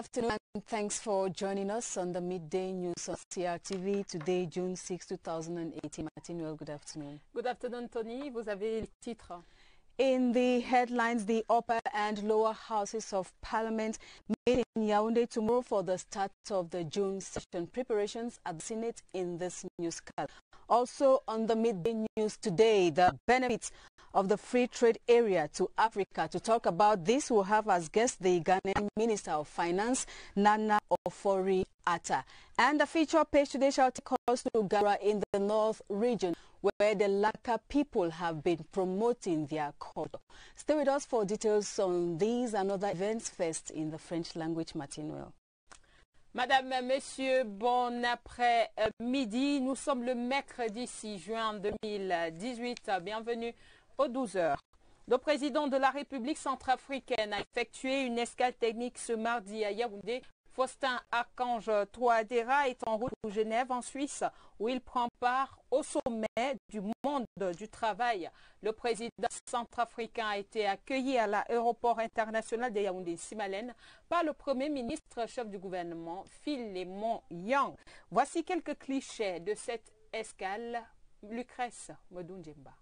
afternoon and thanks for joining us on the Midday News on CRTV today, June 6, 2018. Martinuel, good afternoon. Good afternoon, Tony. Vous avez les titres. In the headlines, the upper and lower houses of parliament meet in Yaoundé tomorrow for the start of the June session. Preparations at the Senate in this news card. Also on the Midday News today, the benefits of the free trade area to Africa. To talk about this, we'll have as guest the Ghanaian Minister of Finance, Nana Ofori-Atta. And the feature page today shall take us to Gara in the North region, where the Laka people have been promoting their culture. Stay with us for details on these and other events. First in the French language, Martinuel. Madame, Messieurs, bon après-midi. Nous sommes le mercredi 6 juin 2018. Bienvenue aux 12 heures. Le président de la République centrafricaine a effectué une escale technique ce mardi à Yaoundé. Faustin Archange Touadéra est en route pour Genève, en Suisse, où il prend part au sommet du monde du travail. Le président centrafricain a été accueilli à l'aéroport international de Yaoundé-Simalène par le Premier ministre chef du gouvernement, Philémon Yang. Voici quelques clichés de cette escale. Lucrèce Modundjemba.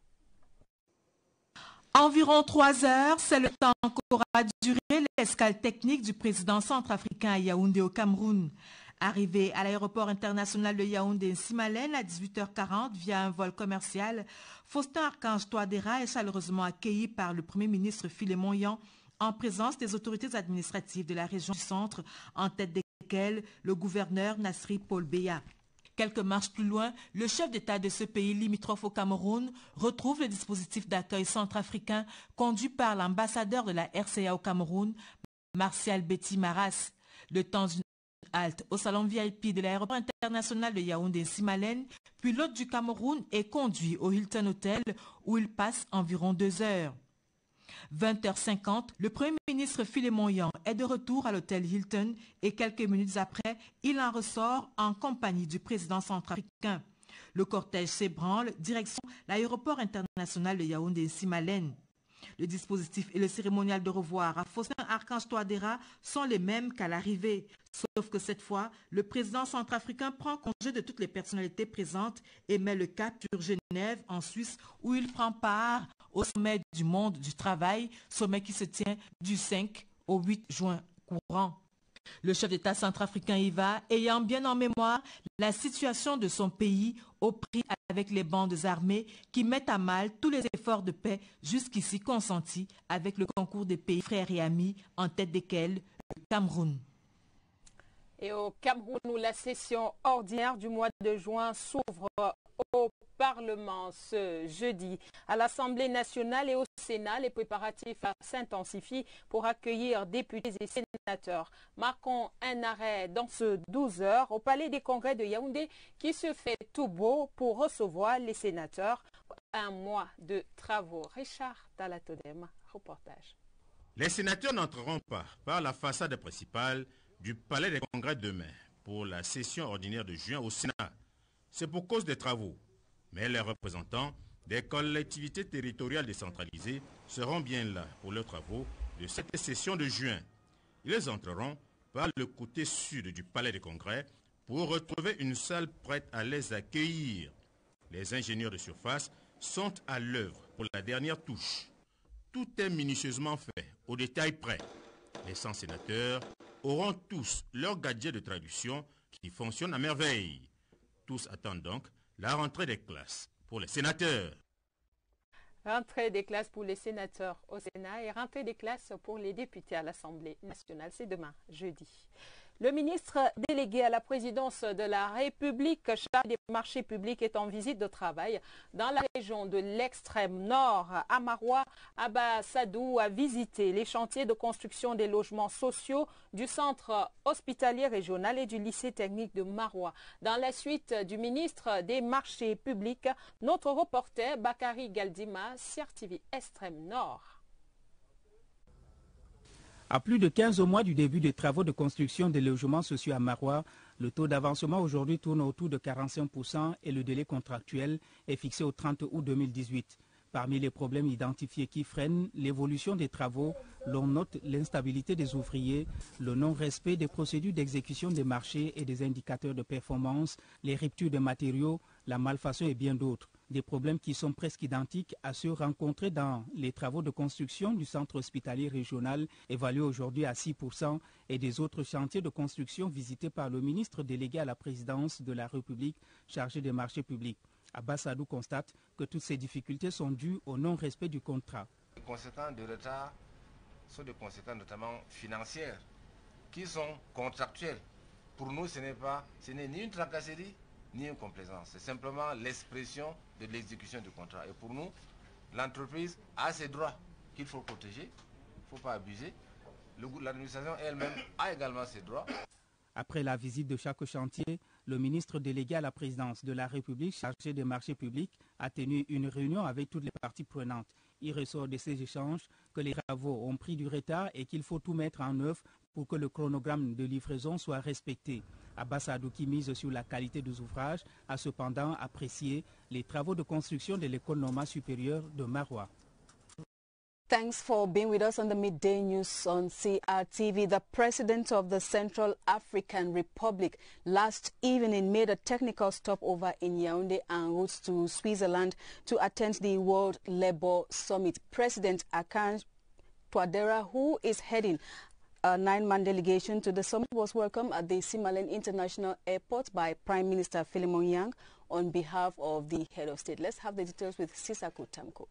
Environ 3 heures, c'est le temps qu'aura duré l'escale technique du président centrafricain à Yaoundé au Cameroun. Arrivé à l'aéroport international de Yaoundé-Simalène à 18h40 via un vol commercial, Faustin Archange Touadéra est chaleureusement accueilli par le Premier ministre Philémon Yang en présence des autorités administratives de la région du centre, en tête desquelles le gouverneur Nasri Paul Beya. Quelques marches plus loin, le chef d'État de ce pays limitrophe au Cameroun retrouve le dispositif d'accueil centrafricain conduit par l'ambassadeur de la RCA au Cameroun, Martial Betty Maras. Le temps d'une halte au salon VIP de l'aéroport international de Yaoundé-Simalène, puis l'hôte du Cameroun est conduit au Hilton Hotel où il passe environ 2 heures. 20h50, le Premier ministre Philémon Yang est de retour à l'hôtel Hilton et quelques minutes après, il en ressort en compagnie du président centrafricain. Le cortège s'ébranle, direction l'aéroport international de Yaoundé-Simalène. Le dispositif et le cérémonial de revoir à Faustin Archange Touadéra sont les mêmes qu'à l'arrivée. Sauf que cette fois, le président centrafricain prend congé de toutes les personnalités présentes et met le cap sur Genève, en Suisse, où il prend part au sommet du monde du travail, sommet qui se tient du 5 au 8 juin courant. Le chef d'État centrafricain y va, ayant bien en mémoire la situation de son pays au prix avec les bandes armées qui mettent à mal tous les efforts de paix jusqu'ici consentis avec le concours des pays frères et amis, en tête desquels le Cameroun. Et au Cameroun, où la session ordinaire du mois de juin s'ouvre au Parlement ce jeudi. À l'Assemblée nationale et au Sénat, les préparatifs s'intensifient pour accueillir députés et sénateurs. Marquons un arrêt dans ce 12 heures au Palais des Congrès de Yaoundé qui se fait tout beau pour recevoir les sénateurs. Un mois de travaux. Richard Talatodem, reportage. Les sénateurs n'entreront pas par la façade principale du Palais des Congrès demain pour la session ordinaire de juin au Sénat. C'est pour cause des travaux. Mais les représentants des collectivités territoriales décentralisées seront bien là pour leurs travaux de cette session de juin. Ils entreront par le côté sud du Palais des Congrès pour retrouver une salle prête à les accueillir. Les ingénieurs de surface sont à l'œuvre pour la dernière touche. Tout est minutieusement fait, au détail près. Les 100 sénateurs auront tous leur gadget de traduction qui fonctionne à merveille. Tous attendent donc la rentrée des classes pour les sénateurs. Rentrée des classes pour les sénateurs au Sénat et rentrée des classes pour les députés à l'Assemblée nationale. C'est demain, jeudi. Le ministre délégué à la présidence de la République, chargé des marchés publics, est en visite de travail dans la région de l'extrême nord. À Maroua, Abba Sadou a visité les chantiers de construction des logements sociaux du centre hospitalier régional et du lycée technique de Maroua. Dans la suite du ministre des marchés publics, notre reporter Bakary Galdima, CRTV Extrême Nord. À plus de 15 mois du début des travaux de construction des logements sociaux à Maroua, le taux d'avancement aujourd'hui tourne autour de 45% et le délai contractuel est fixé au 30 août 2018. Parmi les problèmes identifiés qui freinent l'évolution des travaux, l'on note l'instabilité des ouvriers, le non-respect des procédures d'exécution des marchés et des indicateurs de performance, les ruptures de matériaux, la malfaçon et bien d'autres. Des problèmes qui sont presque identiques à ceux rencontrés dans les travaux de construction du centre hospitalier régional, évalué aujourd'hui à 6%, et des autres chantiers de construction visités par le ministre délégué à la présidence de la République chargé des marchés publics. Abbas Sadou constate que toutes ces difficultés sont dues au non-respect du contrat. Les conséquences de retard sont des conséquences notamment financières qui sont contractuelles. Pour nous, ce n'est ni une tracasserie ni une complaisance. C'est simplement l'expression de l'exécution du contrat. Et pour nous, l'entreprise a ses droits qu'il faut protéger, il ne faut pas abuser. L'administration elle-même a également ses droits. Après la visite de chaque chantier, le ministre délégué à la présidence de la République chargé des marchés publics a tenu une réunion avec toutes les parties prenantes. Il ressort de ces échanges que les travaux ont pris du retard et qu'il faut tout mettre en œuvre pour que le chronogramme de livraison soit respecté. Abbas Sadou, qui mise sur la qualité des ouvrages, a cependant apprécié les travaux de construction de l'école normale supérieure de Maroua. Thanks for being with us on the Midday News on CRTV. The President of the Central African Republic last evening made a technical stopover in Yaoundé en route to Switzerland to attend the World Labour Summit. President Akan Touadera, who is heading a 9-man delegation to the summit, was welcomed at the Simalen International Airport by Prime Minister Philemon Yang on behalf of the head of state. Let's have the details with Sisaku Tamko.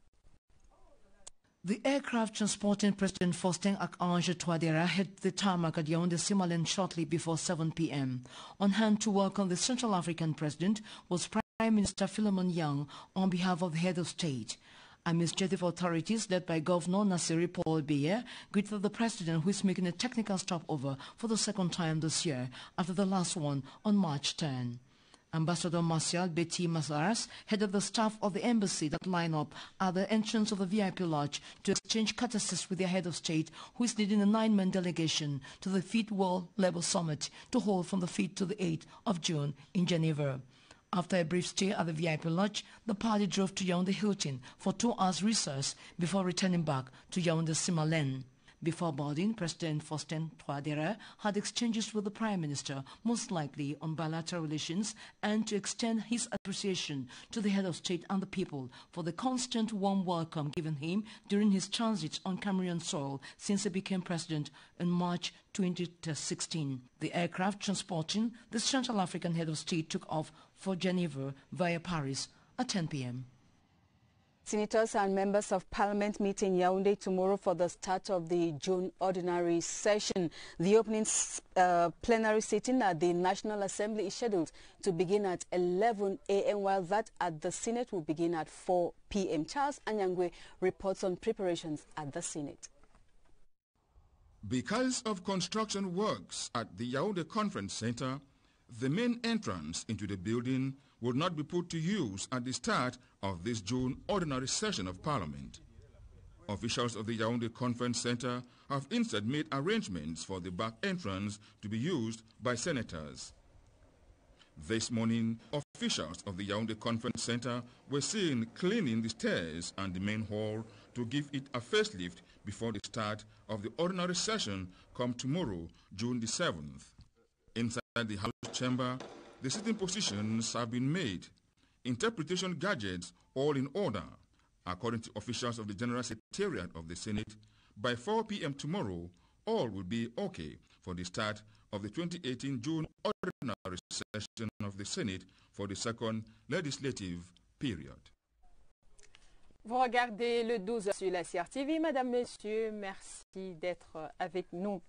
The aircraft transporting President Faustin Archange Touadera hit the tarmac at Yaoundé Simalen shortly before 7 p.m. On hand to welcome the Central African president was Prime Minister Philemon Yang on behalf of the head of state. Administrative authorities led by Governor Nasiri Paul Biya greeted the president, who is making a technical stopover for the second time this year after the last one on March 10. Ambassador Martial Betty Mazaras headed the staff of the embassy that line up at the entrance of the VIP lodge to exchange courtesies with their head of state, who is leading a 9-man delegation to the 5th World Labour Summit to hold from the 5th to the 8th of June in Geneva. After a brief stay at the VIP lodge, the party drove to Yaoundé Hilton for 2 hours recess before returning back to Yaoundé Simalen. Before boarding, President Faustin Touadera had exchanges with the Prime Minister, most likely on bilateral relations, and to extend his appreciation to the head of state and the people for the constant warm welcome given him during his transit on Cameroon soil since he became president in March 2016. The aircraft transporting the Central African head of state took off for Geneva via Paris at 10 p.m. Senators and members of parliament meet in Yaoundé tomorrow for the start of the June ordinary session. The opening plenary sitting at the National Assembly is scheduled to begin at 11 a.m. while that at the Senate will begin at 4 p.m. Charles Anyangwe reports on preparations at the Senate. Because of construction works at the Yaoundé Conference Center, the main entrance into the building would not be put to use at the start of this June ordinary session of Parliament. Officials of the Yaoundé Conference Center have instead made arrangements for the back entrance to be used by senators. This morning, officials of the Yaoundé Conference Center were seen cleaning the stairs and the main hall to give it a facelift before the start of the ordinary session come tomorrow, June the 7th. Inside the House chamber, the sitting positions have been made. Interpretation gadgets all in order. According to officials of the General Secretariat of the Senate, by 4 p.m. tomorrow, all will be okay for the start of the 2018 June ordinary session of the Senate for the second legislative period. Vous regardez le 12 sur la CRTV. Madame, Monsieur, merci d'être avec nous.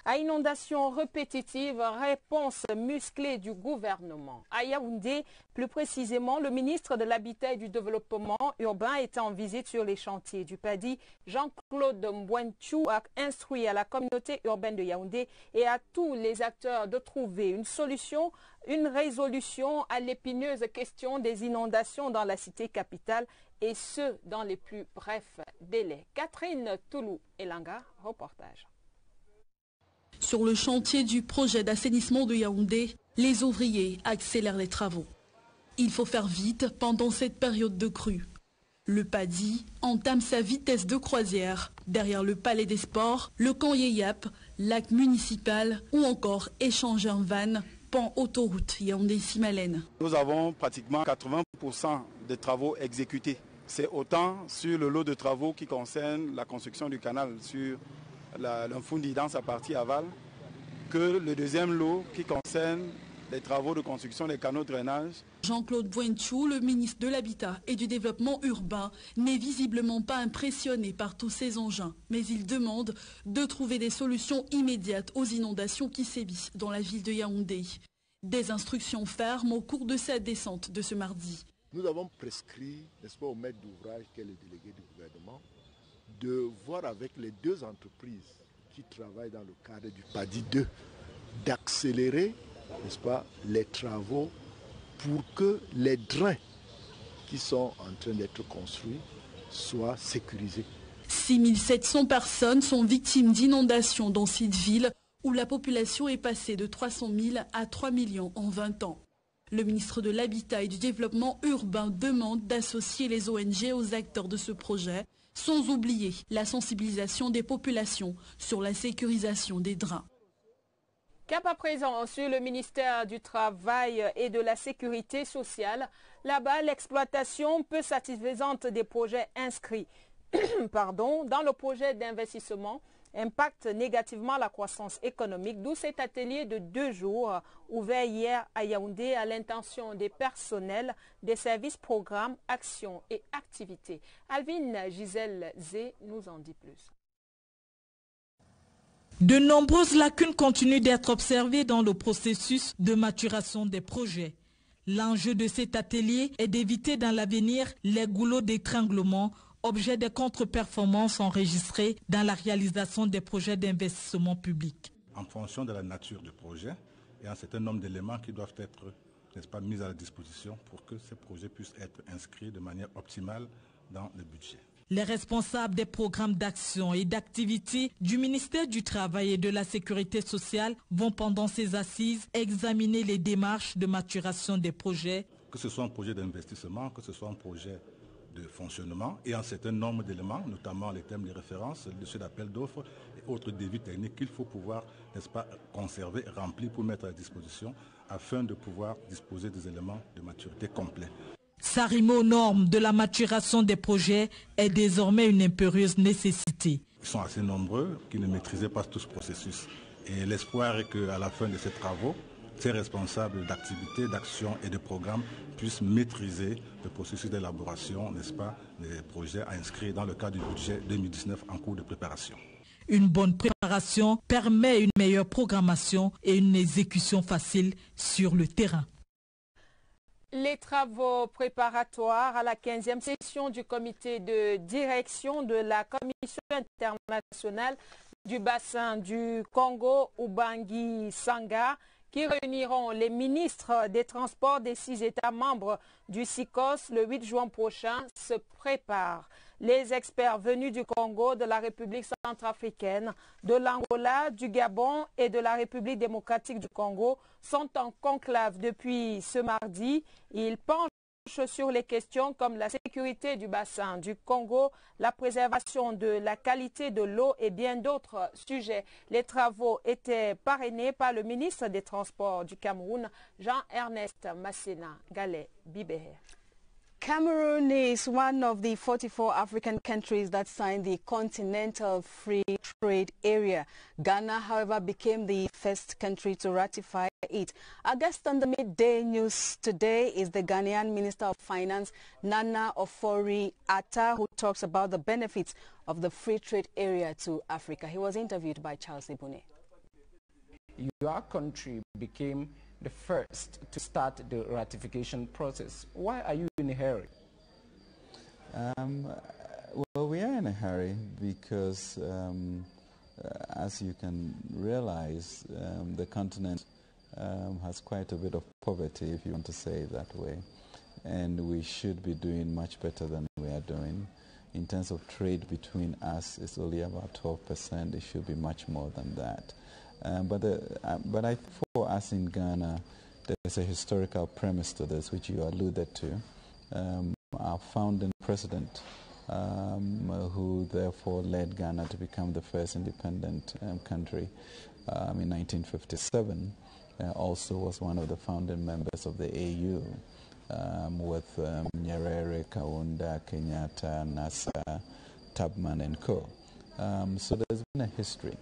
À inondation répétitive, réponse musclée du gouvernement. À Yaoundé, plus précisément, le ministre de l'Habitat et du Développement urbain était en visite sur les chantiers du PADI. Jean-Claude Mbouenchou a instruit à la communauté urbaine de Yaoundé et à tous les acteurs de trouver une solution, une résolution à l'épineuse question des inondations dans la cité capitale, et ce, dans les plus brefs délais. Catherine Toulou-Elanga, reportage. Sur le chantier du projet d'assainissement de Yaoundé, les ouvriers accélèrent les travaux. Il faut faire vite pendant cette période de crue. Le PADI entame sa vitesse de croisière. Derrière le Palais des Sports, le camp Yeyap, lac municipal ou encore échangeur van, pont autoroute Yaoundé-Simalène. Nous avons pratiquement 80% des travaux exécutés. C'est autant sur le lot de travaux qui concerne la construction du canal sur l'Infundi dans sa partie aval, que le deuxième lot qui concerne les travaux de construction des canaux de drainage. Jean-Claude Bouenchou, le ministre de l'Habitat et du Développement urbain, n'est visiblement pas impressionné par tous ces engins, mais il demande de trouver des solutions immédiates aux inondations qui sévissent dans la ville de Yaoundé. Des instructions fermes au cours de cette descente de ce mardi. Nous avons prescrit, n'est-ce pas, au maître d'ouvrage, qui est le délégué du gouvernement, de voir avec les deux entreprises qui travaillent dans le cadre du PADI 2, d'accélérer, n'est-ce pas, les travaux pour que les drains qui sont en train d'être construits soient sécurisés. 6700 personnes sont victimes d'inondations dans cette ville où la population est passée de 300 000 à 3 millions en 20 ans. Le ministre de l'Habitat et du Développement urbain demande d'associer les ONG aux acteurs de ce projet, sans oublier la sensibilisation des populations sur la sécurisation des drains. Cap à présent sur le ministère du Travail et de la Sécurité sociale. Là-bas, l'exploitation peu satisfaisante des projets inscrits dans le projet d'investissement impacte négativement la croissance économique, d'où cet atelier de 2 jours ouvert hier à Yaoundé à l'intention des personnels des services, programmes, actions et activités. Alvin Gisèle Zé nous en dit plus. De nombreuses lacunes continuent d'être observées dans le processus de maturation des projets. L'enjeu de cet atelier est d'éviter dans l'avenir les goulots d'étranglement, objet des contre-performances enregistrées dans la réalisation des projets d'investissement public. En fonction de la nature du projet, il y a un certain nombre d'éléments qui doivent être, n'est-ce pas, mis à la disposition pour que ces projets puissent être inscrits de manière optimale dans le budget. Les responsables des programmes d'action et d'activité du ministère du Travail et de la Sécurité sociale vont pendant ces assises examiner les démarches de maturation des projets. Que ce soit un projet d'investissement, que ce soit un projet de fonctionnement et un certain nombre d'éléments, notamment les thèmes de référence, le dossier d'appel d'offres et autres dévis techniques qu'il faut pouvoir, n'est-ce pas, conserver, remplir pour mettre à disposition afin de pouvoir disposer des éléments de maturité complets. S'arrimer aux normes de la maturation des projets est désormais une impérieuse nécessité. Ils sont assez nombreux qui ne maîtrisaient pas tout ce processus. Et l'espoir est qu'à la fin de ces travaux, ces responsables d'activités, d'actions et de programmes puissent maîtriser le processus d'élaboration, n'est-ce pas, des projets à inscrire dans le cadre du budget 2019 en cours de préparation. Une bonne préparation permet une meilleure programmation et une exécution facile sur le terrain. Les travaux préparatoires à la 15e session du comité de direction de la Commission internationale du bassin du Congo, Ubangi Sanga, qui réuniront les ministres des Transports des 6 États membres du SICOS le 8 juin prochain, se préparent. Les experts venus du Congo, de la République centrafricaine, de l'Angola, du Gabon et de la République démocratique du Congo sont en conclave depuis ce mardi. Ils penchent sur les questions comme la sécurité du bassin du Congo, la préservation de la qualité de l'eau et bien d'autres sujets. Les travaux étaient parrainés par le ministre des Transports du Cameroun, Jean-Ernest Massena Galé Bibéher. Cameroon is one of the 44 African countries that signed the Continental Free Trade Area. Ghana, however, became the first country to ratify it. Our guest on the Midday News today is the Ghanaian Minister of Finance, Nana Ofori-Atta, who talks about the benefits of the free trade area to Africa. He was interviewed by Charles Ibune. Your country became the first to start the ratification process. Why are you in a hurry? Well, we are in a hurry because, as you can realize, the continent has quite a bit of poverty, if you want to say it that way. And we should be doing much better than we are doing. In terms of trade between us, it's only about 12%. It should be much more than that. But I think for us in Ghana, there's a historical premise to this, which you alluded to. our founding president, who therefore led Ghana to become the first independent country in 1957, also was one of the founding members of the AU, with Nyerere, Kaunda, Kenyatta, Nasser, Tubman and co. So there's been a history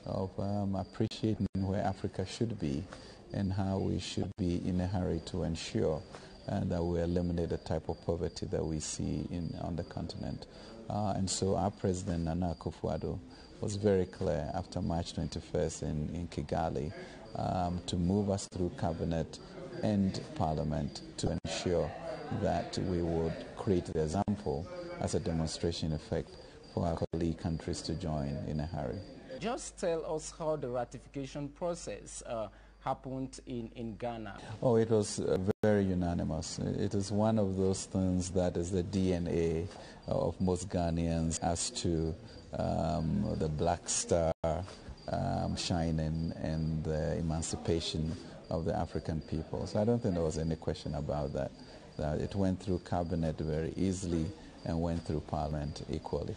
of appreciating where Africa should be and how we should be in a hurry to ensure that we eliminate the type of poverty that we see on the continent. And so our president, Nana Akufo-Addo, was very clear after March 21st in Kigali to move us through cabinet and parliament to ensure that we would create the example as a demonstration effect for our colleague countries to join in a hurry. Just tell us how the ratification process happened in Ghana. Oh, it was very unanimous. It is one of those things that is the DNA of most Ghanaians as to the Black Star shining and the emancipation of the African people. So I don't think there was any question about that. That it went through cabinet very easily and went through parliament equally.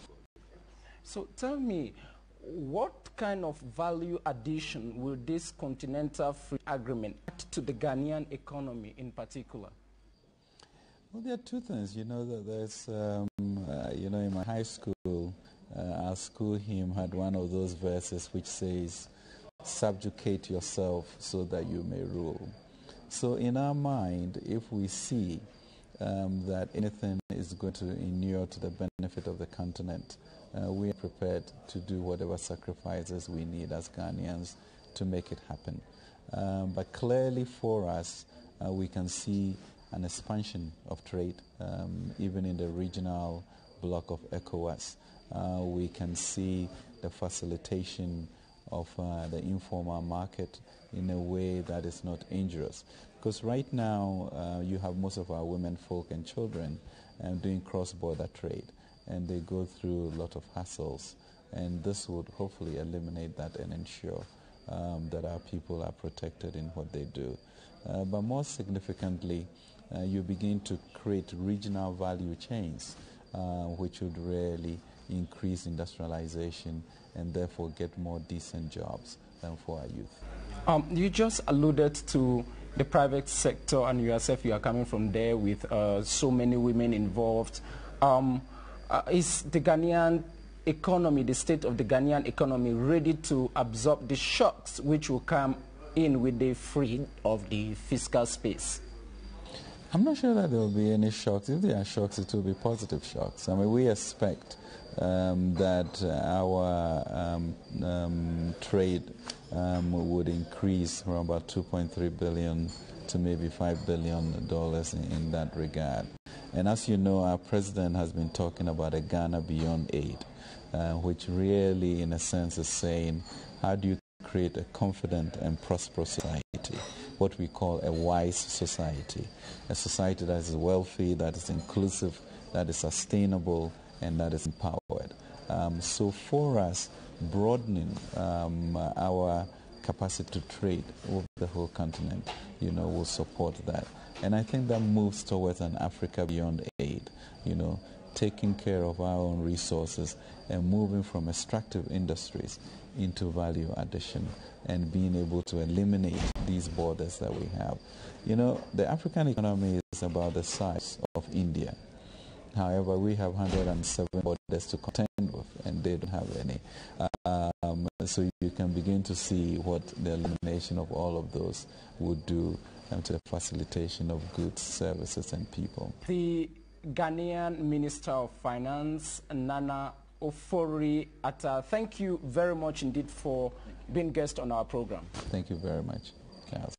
So tell me, what kind of value addition will this continental free agreement add to the Ghanaian economy in particular? Well, there are two things. You know, that there's, in my high school, our school hymn had one of those verses which says, subjugate yourself so that you may rule. So in our mind, if we see that anything is going to inure to the benefit of the continent, we are prepared to do whatever sacrifices we need as Ghanaians to make it happen. But clearly for us, we can see an expansion of trade, even in the regional bloc of ECOWAS. We can see the facilitation of the informal market in a way that is not injurious. Because right now, you have most of our women folk and children doing cross-border trade, and they go through a lot of hassles. And this would hopefully eliminate that and ensure that our people are protected in what they do. But more significantly, you begin to create regional value chains, which would really increase industrialization and therefore get more decent jobs for our youth. You just alluded to the private sector, and yourself, you are coming from there with so many women involved. Is the Ghanaian economy, the state of the Ghanaian economy, ready to absorb the shocks which will come in with the free of the fiscal space? I'm not sure that there will be any shocks. If there are shocks, it will be positive shocks. I mean, we expect that our trade would increase from about $2.3 billion to maybe $5 billion in that regard. And as you know, our president has been talking about a Ghana Beyond Aid, which really, in a sense, is saying, how do you create a confident and prosperous society, what we call a wise society, a society that is wealthy, that is inclusive, that is sustainable, and that is empowered. So for us, broadening our capacity to trade over the whole continent, will support that. And I think that moves towards an Africa Beyond Aid, taking care of our own resources and moving from extractive industries into value addition and being able to eliminate these borders that we have. The African economy is about the size of India. However, we have 107 borders to contend with, and they don't have any. So you can begin to see what the elimination of all of those would do to the facilitation of goods, services, and people. The Ghanaian Minister of Finance, Nana Ofori-Atta, thank you very much indeed for being guest on our program. Thank you very much, Charles.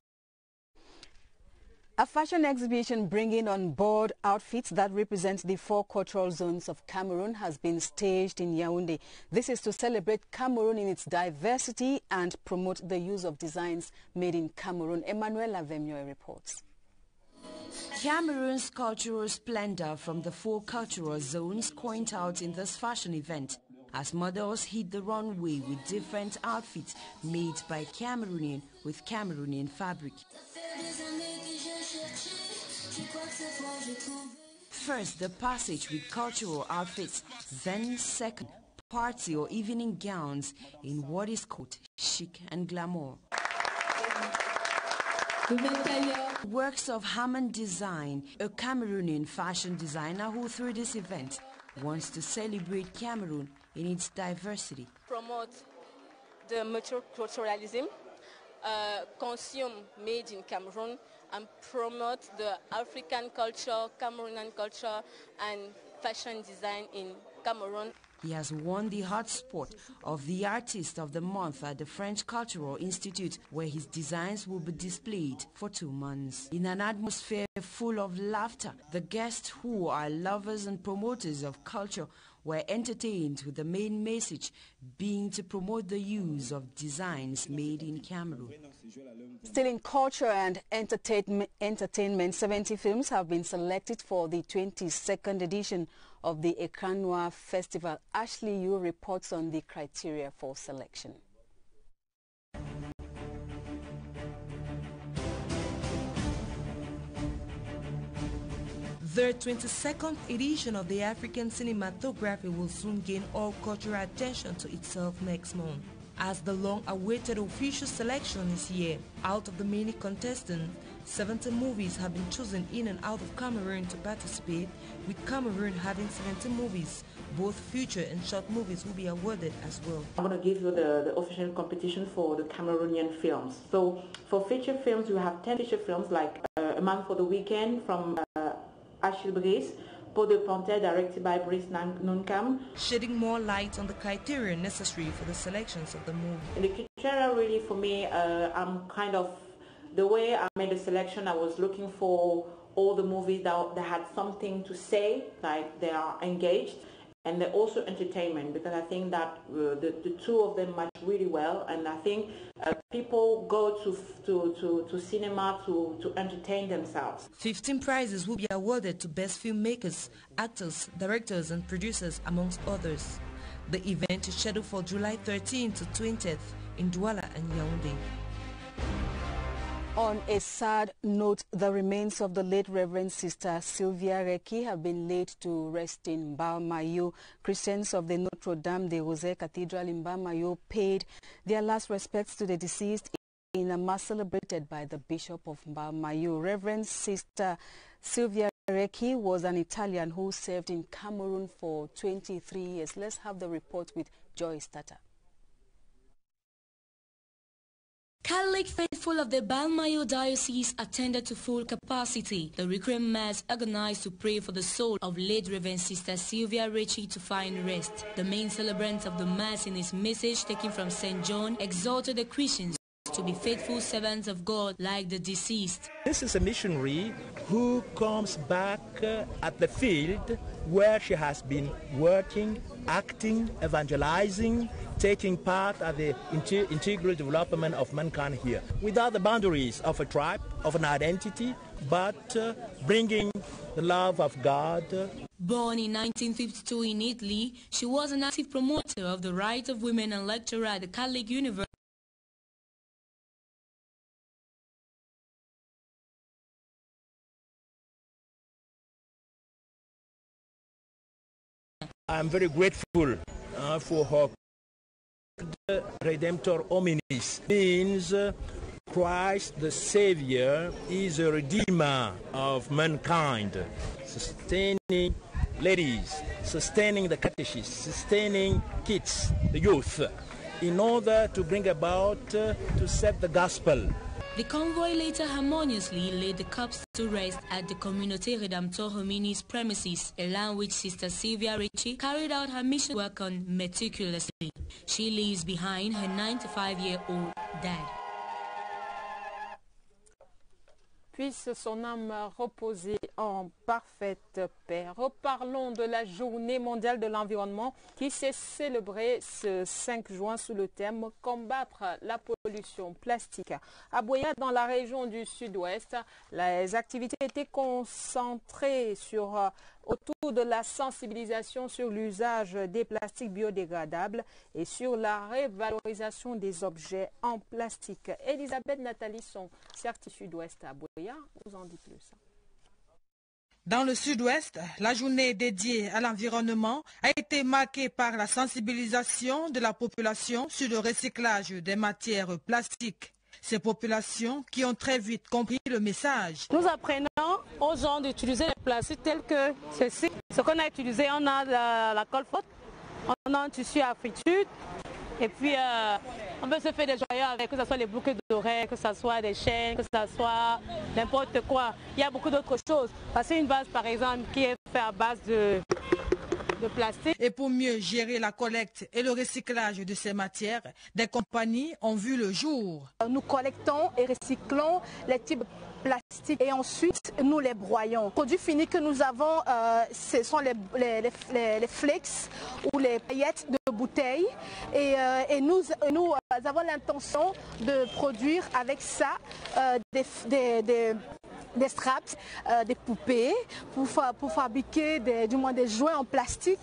A fashion exhibition bringing on board outfits that represent the 4 cultural zones of Cameroon has been staged in Yaoundé. This is to celebrate Cameroon in its diversity and promote the use of designs made in Cameroon. Emmanuel Avemio reports. Cameroon's cultural splendor from the 4 cultural zones point out in this fashion event as models hit the runway with different outfits made by Cameroonian with Cameroonian fabric. First, the passage with cultural outfits, then second, party or evening gowns in what is called chic and glamour. Works of Haman Design, a Cameroonian fashion designer who through this event wants to celebrate Cameroon in its diversity. Promote the multiculturalism, consume made in Cameroon, and promote the African culture, Cameroonian culture, and fashion design in Cameroon. He has won the hot spot of the Artist of the Month at the French Cultural Institute, where his designs will be displayed for 2 months. In an atmosphere full of laughter, the guests, who are lovers and promoters of culture, were entertained with the main message being to promote the use of designs made in Cameroon. Still in culture and entertainment, 70 films have been selected for the 22nd edition of the Écran Noir Festival. Ashley Yu reports on the criteria for selection. The 22nd edition of the African Cinematography will soon gain all cultural attention to itself next month, as the long-awaited official selection is here. Out of the many contestants, 70 movies have been chosen in and out of Cameroon to participate, with Cameroon having 70 movies. Both feature and short movies will be awarded as well. I'm going to give you the official competition for the Cameroonian films. So for feature films, we have 10 feature films like A Man for the Weekend from Achille Brice, Peau de Panthère, directed by Brice Nunkam. Shedding more light on the criteria necessary for the selections of the movie. And the criteria really for me, I'm kind of, the way I made the selection, I was looking for all the movies that had something to say, like they are engaged, and they're also entertainment, because I think that the two of them match really well, and I think people go to cinema to entertain themselves. 15 prizes will be awarded to best filmmakers, actors, directors and producers, amongst others. The event is scheduled for July 13th to 20th in Douala and Yaoundé. On a sad note, the remains of the late Reverend Sister Sylvia Reki have been laid to rest in Mbao-Mayo. Christians of the Notre Dame de Rosée Cathedral in Mbao-Mayo paid their last respects to the deceased in a mass celebrated by the Bishop of Mbao-Mayo. Reverend Sister Sylvia Reki was an Italian who served in Cameroon for 23 years. Let's have the report with Joyce Tata. Catholic faithful of the Mbao-Mayo Diocese attended to full capacity the Requiem Mass organized to pray for the soul of late Reverend Sister Sylvia Reki to find rest. The main celebrant of the Mass, in his message taken from St. John, exhorted the Christians to be faithful servants of God like the deceased. This is a missionary who comes back at the field where she has been working, acting, evangelizing, taking part at the integral development of mankind here, without the boundaries of a tribe, of an identity, but bringing the love of God. Born in 1952 in Italy, she was an active promoter of the rights of women and lecturer at the Catholic University. I am very grateful for her. Redemptor hominis means Christ the Savior is a redeemer of mankind, sustaining ladies, sustaining the catechists, sustaining kids, the youth, in order to bring about to set the gospel. The convoy later harmoniously laid the cups to rest at the Communauté Redemptor Hominis premises, a land which Sister Sylvia Reki carried out her mission work on meticulously. She leaves behind her 95-year-old dad. Puisse son âme reposer en parfaite paix. Reparlons de la journée mondiale de l'environnement qui s'est célébrée ce 5 juin sous le thème « Combattre la pollution plastique ». À Boya, dans la région du sud-ouest, les activités étaient concentrées autour de la sensibilisation sur l'usage des plastiques biodégradables et sur la révalorisation des objets en plastique. Elisabeth Nathalie, son certi sud-ouest à Boya, nous en dit plus. Dans le sud-ouest, la journée dédiée à l'environnement a été marquée par la sensibilisation de la population sur le recyclage des matières plastiques. Ces populations qui ont très vite compris le message. Nous apprenons aux gens d'utiliser les plastiques tels que ceci. Ce qu'on a utilisé, on a la colle forte, on a un tissu à friture, et puis on peut se faire des joyaux avec, que ce soit les boucles d'oreilles, que ce soit des chaînes, que ce soit n'importe quoi. Il y a beaucoup d'autres choses. Parce qu'une base, par exemple, qui est faite à base de plastique. Et pour mieux gérer la collecte et le recyclage de ces matières, des compagnies ont vu le jour. Nous collectons et recyclons les types de plastique et ensuite nous les broyons. Les produits finis que nous avons, ce sont les flakes ou les paillettes de bouteilles et nous avons l'intention de produire avec ça des straps, des poupées, pour fabriquer des jouets en plastique,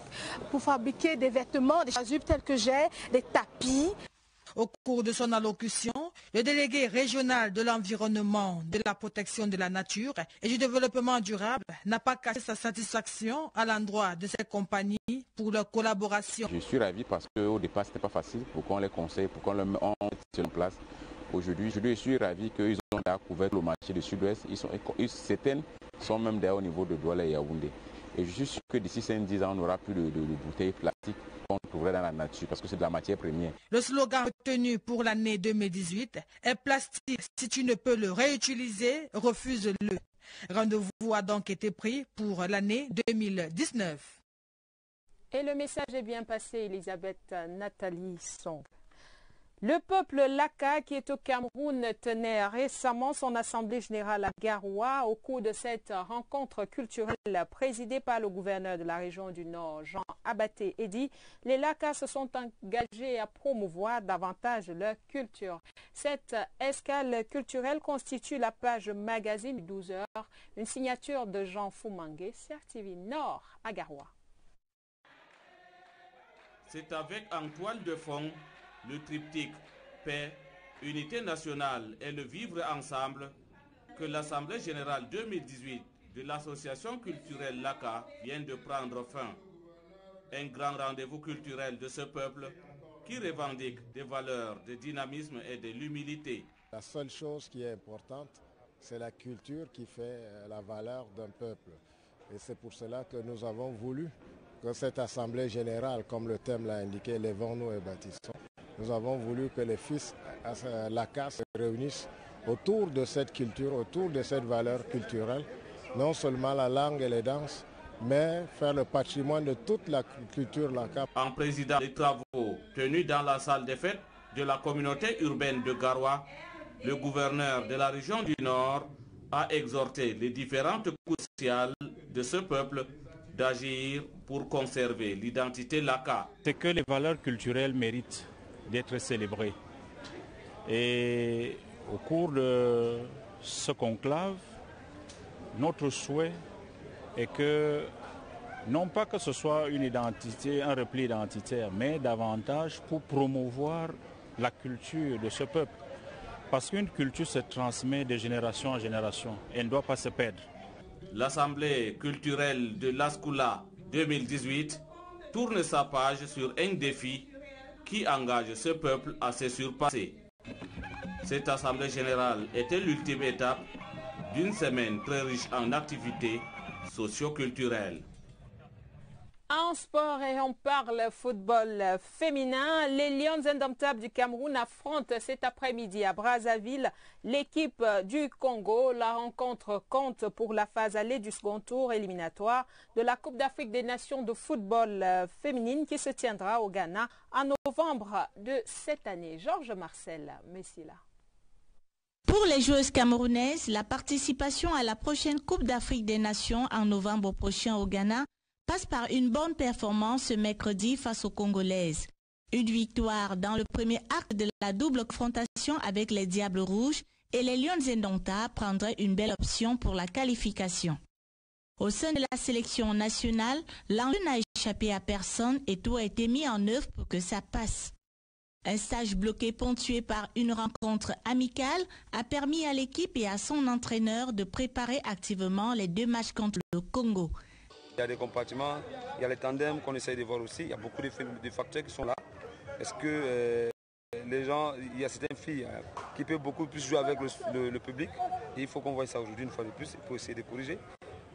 pour fabriquer des vêtements, des chasubles tels que j'ai, des tapis. Au cours de son allocution, le délégué régional de l'environnement, de la protection de la nature et du développement durable n'a pas caché sa satisfaction à l'endroit de ces compagnies pour leur collaboration. Je suis ravi parce qu'au départ, ce n'était pas facile pour qu'on les conseille, pour qu'on les mette en place. Aujourd'hui, je suis ravi qu'ils ont couvert le marché du sud-ouest. Certaines sont même d'ailleurs au niveau de Douala et Yaoundé. Et je suis sûr que d'ici 5-10 ans, on n'aura plus de bouteilles plastiques qu'on trouverait dans la nature parce que c'est de la matière première. Le slogan retenu pour l'année 2018 est « Plastique, si tu ne peux le réutiliser, refuse-le ». Rendez-vous a donc été pris pour l'année 2019. Et le message est bien passé, Elisabeth Nathalie Song. Le peuple Laka, qui est au Cameroun, tenait récemment son assemblée générale à Garoua. Au cours de cette rencontre culturelle présidée par le gouverneur de la région du Nord, Jean Abaté Edi, les Laka se sont engagés à promouvoir davantage leur culture. Cette escale culturelle constitue la page magazine 12h, une signature de Jean Foumangué, CRTV Nord à Garoua. C'est avec en toile de fond le triptyque paix, unité nationale et le vivre ensemble que l'Assemblée générale 2018 de l'Association culturelle Laka vient de prendre fin. Un grand rendez-vous culturel de ce peuple qui revendique des valeurs de dynamisme et de l'humilité. La seule chose qui est importante, c'est la culture qui fait la valeur d'un peuple. Et c'est pour cela que nous avons voulu que cette Assemblée générale, comme le thème l'a indiqué, lèvons-nous et bâtissons. Nous avons voulu que les fils Laka se réunissent autour de cette culture, autour de cette valeur culturelle, non seulement la langue et les danses, mais faire le patrimoine de toute la culture Laka. En présidant les travaux tenus dans la salle des fêtes de la communauté urbaine de Garoua, le gouverneur de la région du Nord a exhorté les différentes couches sociales de ce peuple d'agir pour conserver l'identité Laka. C'est que les valeurs culturelles méritent d'être célébrées. Et au cours de ce conclave, notre souhait est que, non pas que ce soit une identité, un repli identitaire, mais davantage pour promouvoir la culture de ce peuple. Parce qu'une culture se transmet de génération en génération. Elle ne doit pas se perdre. L'Assemblée culturelle de l'Askoula 2018 tourne sa page sur un défi qui engage ce peuple à se surpasser. Cette Assemblée générale était l'ultime étape d'une semaine très riche en activités socio-culturelles. En sport, et on parle football féminin, les Lions indomptables du Cameroun affrontent cet après-midi à Brazzaville l'équipe du Congo. La rencontre compte pour la phase allée du second tour éliminatoire de la Coupe d'Afrique des Nations de football féminine qui se tiendra au Ghana en novembre de cette année. Georges Marcel Messila. Pour les joueuses camerounaises, la participation à la prochaine Coupe d'Afrique des Nations en novembre prochain au Ghana passe par une bonne performance ce mercredi face aux Congolaises. Une victoire dans le premier acte de la double confrontation avec les Diables Rouges et les Lions indomptables prendrait une belle option pour la qualification. Au sein de la sélection nationale, l'enjeu n'a échappé à personne et tout a été mis en œuvre pour que ça passe. Un stage bloqué ponctué par une rencontre amicale a permis à l'équipe et à son entraîneur de préparer activement les 2 matchs contre le Congo. Il y a des compartiments, il y a les tandems qu'on essaye de voir aussi, il y a beaucoup de facteurs qui sont là. Est-ce que les gens, il y a certaines filles qui peuvent beaucoup plus jouer avec le public, et il faut qu'on voie ça aujourd'hui une fois de plus, il faut essayer de corriger.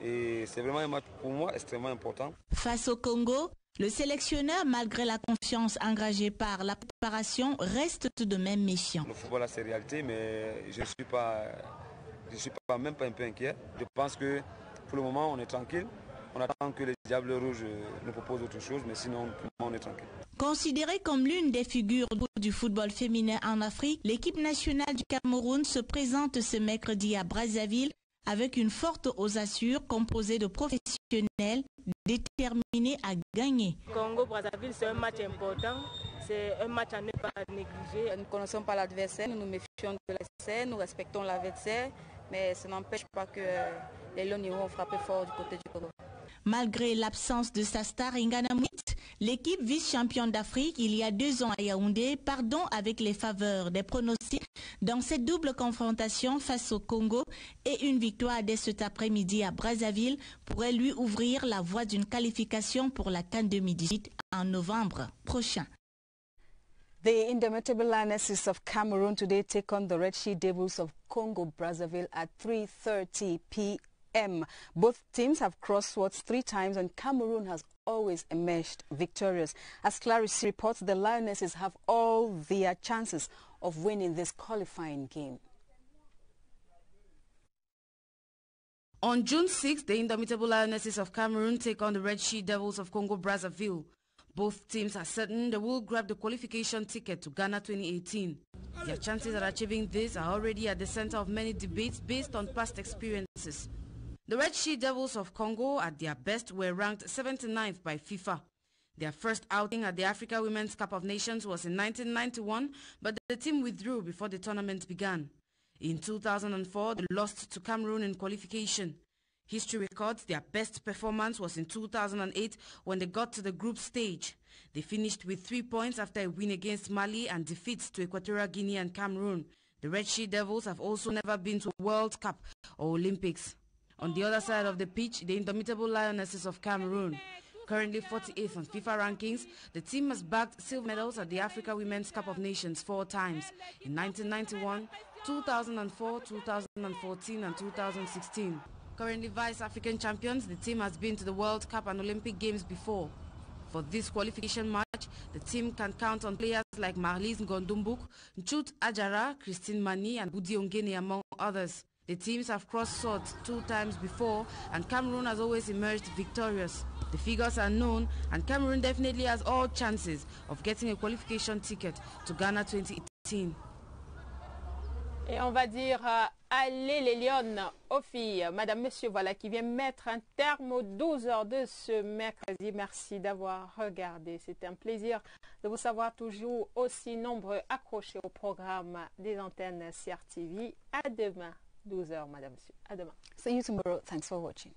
Et c'est vraiment un match pour moi extrêmement important. Face au Congo, le sélectionneur, malgré la confiance engagée par la préparation, reste tout de même méfiant. Le football, c'est réalité, mais je ne suis même pas un peu inquiet. Je pense que pour le moment, on est tranquille. On attend que les Diables Rouges nous proposent autre chose, mais sinon, pour le moment, on est tranquille. Considérée comme l'une des figures du football féminin en Afrique, l'équipe nationale du Cameroun se présente ce mercredi à Brazzaville avec une forte ossature composée de professionnels déterminés à gagner. Congo-Brazzaville, c'est un match important, c'est un match à ne pas négliger. Nous ne connaissons pas l'adversaire, nous nous méfions de l'adversaire, nous respectons l'adversaire, mais ça n'empêche pas que les Lions iront frapper fort du côté du Congo. Malgré l'absence de sa star Ngana Mwit, l'équipe vice-championne d'Afrique il y a 2 ans à Yaoundé pardon avec les faveurs des pronostics dans cette double confrontation face au Congo, et une victoire dès cet après-midi à Brazzaville pourrait lui ouvrir la voie d'une qualification pour la CAN 2018 en novembre prochain. The Indomitable Lionesses of Cameroon today take on the Red Sea Devils of Congo-Brazzaville at 3:30 p.m. Both teams have crossed swords 3 times, and Cameroon has always emerged victorious. As Clarisse reports, the Lionesses have all their chances of winning this qualifying game. On June 6th, the Indomitable Lionesses of Cameroon take on the Red Sea Devils of Congo-Brazzaville. Both teams are certain they will grab the qualification ticket to Ghana 2018. Their chances of achieving this are already at the center of many debates based on past experiences. The Red Sea Devils of Congo, at their best, were ranked 79th by FIFA. Their first outing at the Africa Women's Cup of Nations was in 1991, but the team withdrew before the tournament began. In 2004, they lost to Cameroon in qualification. History records their best performance was in 2008 when they got to the group stage. They finished with 3 points after a win against Mali and defeats to Equatorial Guinea and Cameroon. The Red Sea Devils have also never been to a World Cup or Olympics. On the other side of the pitch, the Indomitable Lionesses of Cameroon. Currently 48th on FIFA rankings, the team has bagged silver medals at the Africa Women's Cup of Nations 4 times, in 1991, 2004, 2014 and 2016. Currently vice-African champions, the team has been to the World Cup and Olympic Games before. For this qualification match, the team can count on players like Marlise Ngondumbuk, Nchut Ajara, Christine Mani and Budi Ongene, among others. The teams have crossed swords 2 times before, and Cameroon has always emerged victorious. The figures are known, and Cameroon definitely has all chances of getting a qualification ticket to Ghana 2018. Et on va dire allez les Lions aux filles. Madame, monsieur, voilà qui vient mettre un terme aux 12 heures de ce mercredi. Merci d'avoir regardé. C'était un plaisir de vous savoir toujours aussi nombreux accrochés au programme des antennes CRTV. À demain, 12 heures, madame, monsieur. À demain. See you tomorrow. Thanks for watching.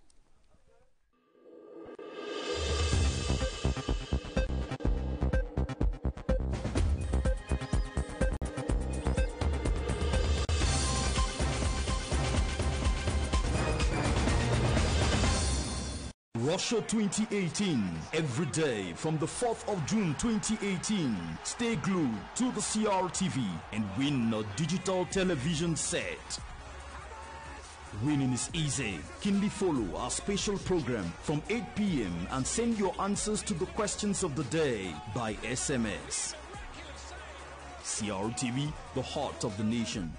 Russia 2018, every day from the 4th of June 2018. Stay glued to the CRTV and win a digital television set. Winning is easy. Keenly follow our special program from 8 p.m. and send your answers to the questions of the day by SMS. CRTV, the heart of the nation.